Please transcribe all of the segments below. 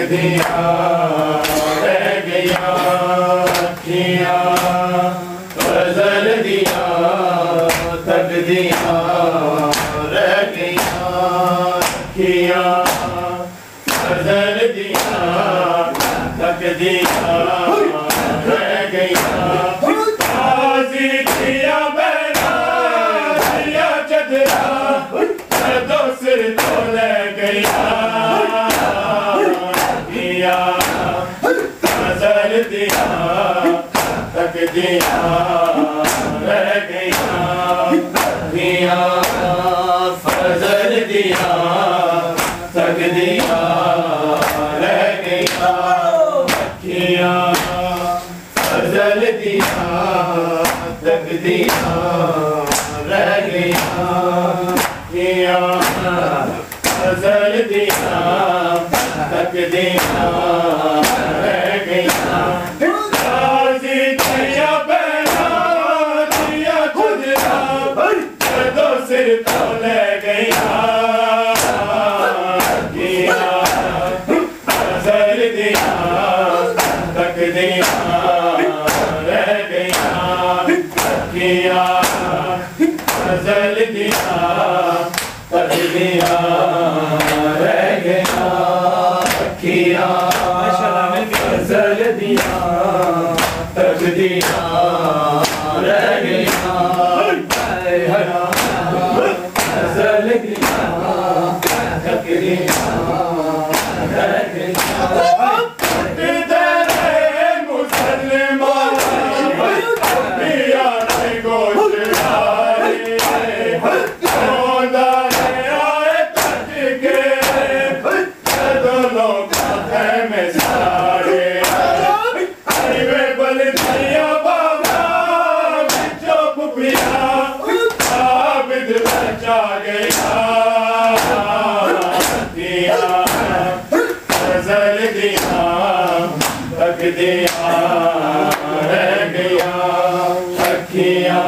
दिया रह गया किया फजल दिया तक दिया रह गया किया फजल दिया तक दिया रह गया काजी दिया बना दिया चदरा दो सिर तो ले गया किया फजल दिया तक दिया रह गया किया फजल दिया तक दिया रह गया किया फजल दिया तक दिया रह गया किया फजल दिया तक दिया रह गया काजी दिया बना दिया खुदरा दो सिर तो ले गया किया फजल दिया तक दिया रह गया किया फजल दिया तक दिया रह गया किया फजल दिया तक दिया रह गया फजल दिया तक दिया रह गया फजल दिया तक दिया रह गया किया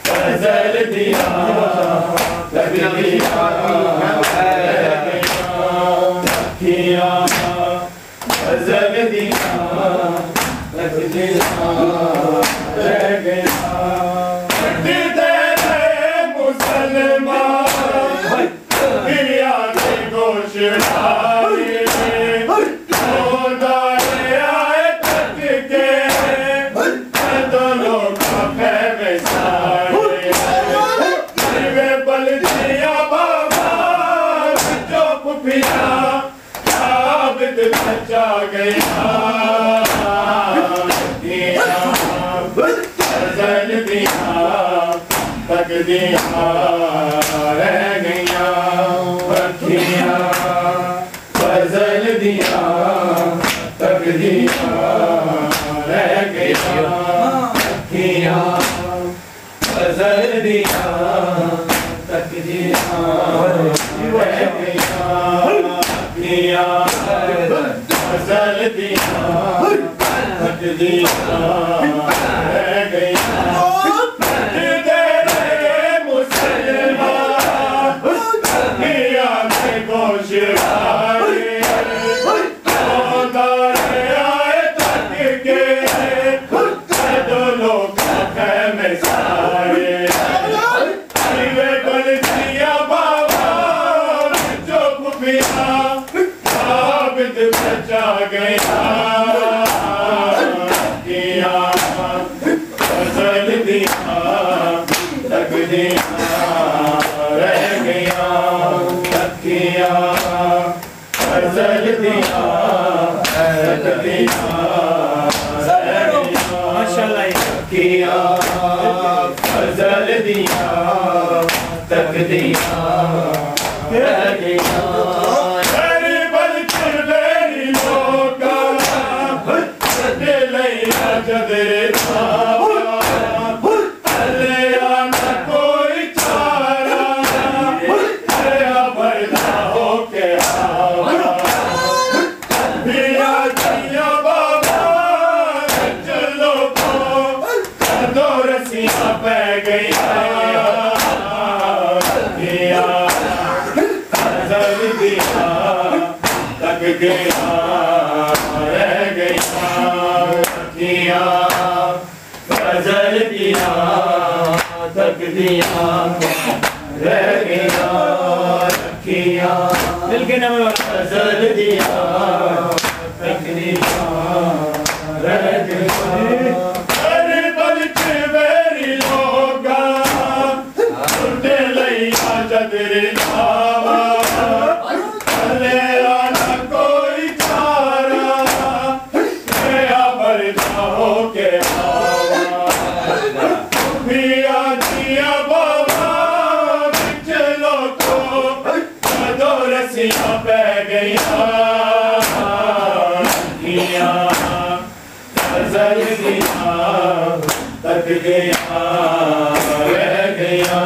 फजल दिया तक दिया रह गया किया फजल दिया तक दिया रह गया मुसलमान दिया ने गोश बचा गया फजल दिया तक दिया रह गया किया फजल दिया तक दिया रह गया किया फजल दिया तक दिया रह गया किया फजल दिया तक दिया रह गया मुसलमान किया ने गोश आए तक के दोनों में सारे बल दिया बाबा जो पिया बचा गया किया फजल दिया तक दिया रह गया किया फजल दिया तक दिया रह गया किया फजल दिया तक दिया रह गया कोई चारा बरदा हो के दिया बाबा चलो दो रस्सियां पै गया फजल दिया गया रह गया किया फजल दिया तक दिया रह गया किया दिल के नाम फजल दिया तक दिया रह गया अरे बल्कि मेरी लोगा उठे लैया जदरे नावा ले आना कोई चारा गया बरदा हो के पिया दिया बाबा चलो तो दो रसिया पै गया किया फजल दिया तक गया रह गया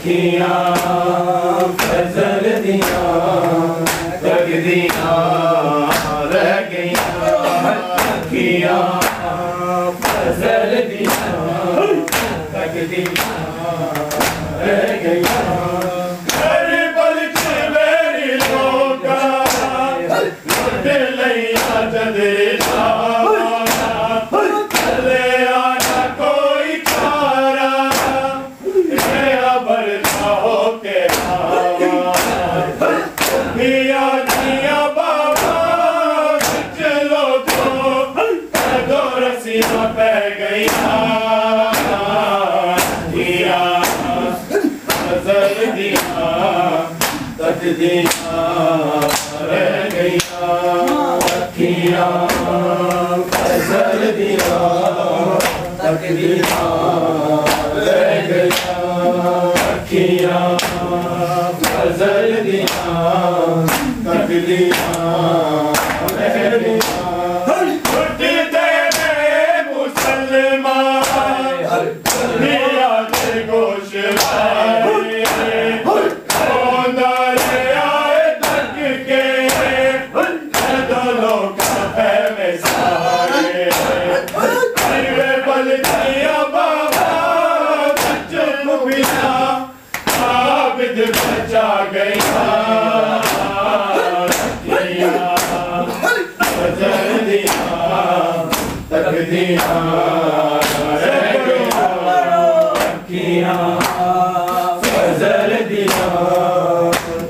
किया फजल दिया तक दिया रह गया किया फजल दिया तक दिया रह गया अरे बल्कि मेरी लोगा लुटे लैया जदरे ले आना कोई चारा गया बरदा हो के पिया दिया बाबा चलो तो दो रसिया पै गया किया फजल दिया तक दिया रह गया किया फजल दिया तक दिया रह गया किया फजल दिया तक दिया रह गया छुट्टी दे दे मुसलमान दिया दे गोश बचा गया फजल दिया तक दिया रह गया किया फजल दिया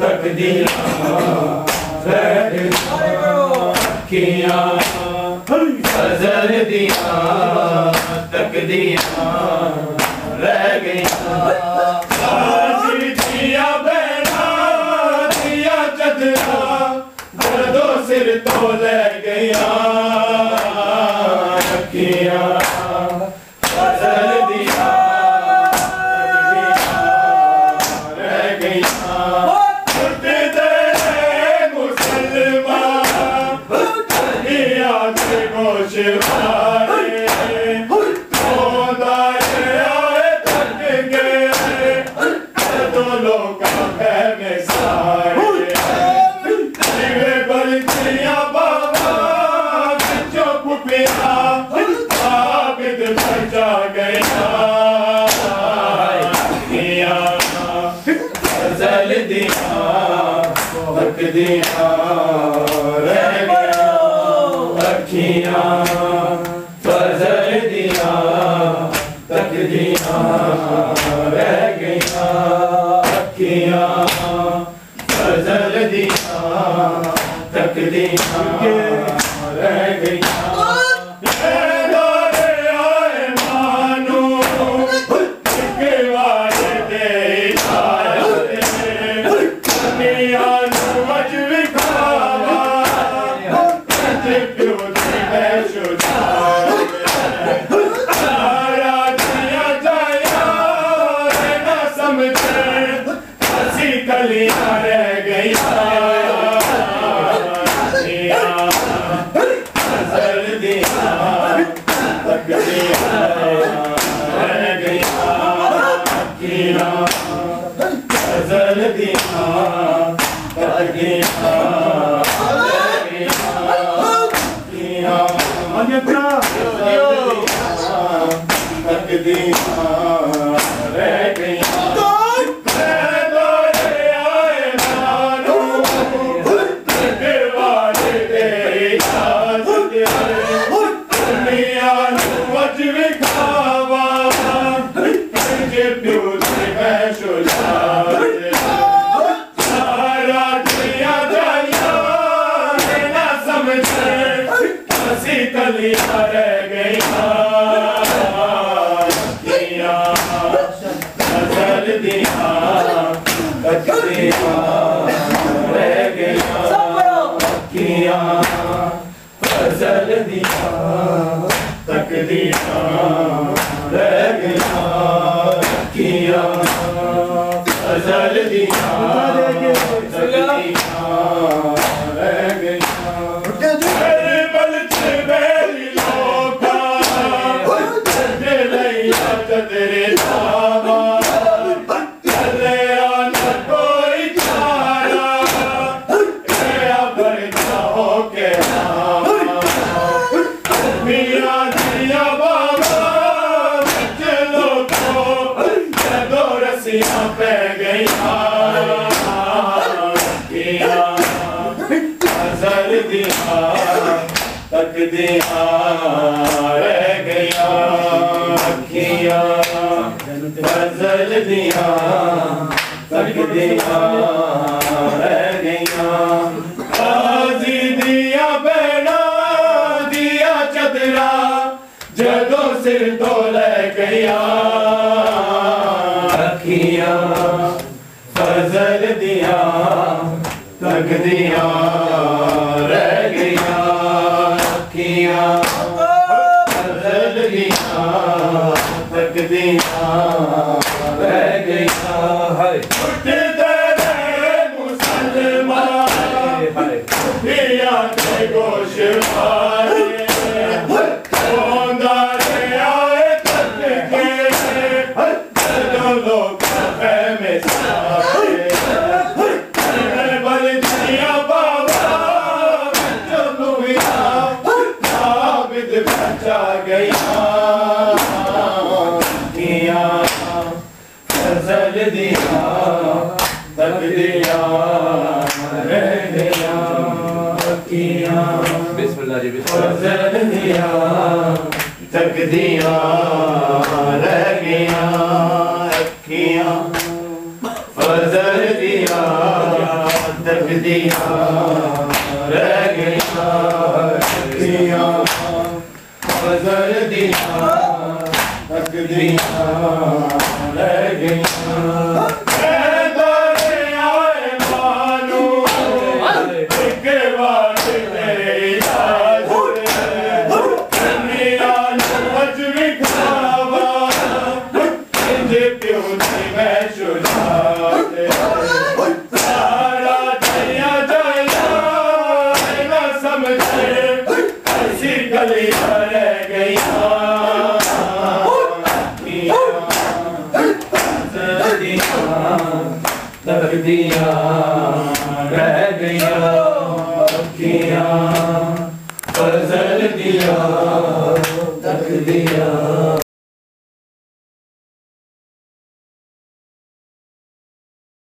तक दिया रह गया किया फजल दिया तक दिया रह गया दिया बहना दिया चदरा दर्दो सिर तो ले गया किया फजल दिया रह गया छुट्टी दे मुसलमान दिया के गोश बचा गया किया फजल दिया तक दिया रह गया किया फजल दिया तक दिया रह गया किया फजल दिया तक दिया रह गया कलियां रह गया फजल दिया तक दिया रह गया किया फजल दिया तक दिया रह गया किया तक दिया रह गया तकदियां रह गईयां अखियां फजल दियां तकदियां रह गईयां अखियां फजल दियां तकदियां रह गईयां मेरे बलच मेरी लोका दिलैया तेरे नामा चले आना कोई चारा गया बरता हो के मियां दिया बाबा चलो को दो रस्सियां पै गई फजल दिया तकदियां रह गईया अखियां फजल दिया तकदियां रह गईया काजी दिया बैना दिया चदरा जदों सिर तो ले गईया अखियां फजल दिया तकदियां रह गईया अखियां फजल दिया तकदियां रह गईया उठते रहे मुसलमान पिया के गोश मारे आए तक के लोग में सारे बचा गया फजल दिया तकदियां रह गया फजल दिया तकदियां रह गया अखियां फजल दिया तकदियां रह गया अखियां फजल दिया तकदियां रह गईया आए मानो एक बात मेरी मजबी खावा जे प्यो मैं शुजा सारा दिया जाया ना समझे ऐसी गली रह गईया तकदियां रह गईया अखियां फजल दिया तकदियां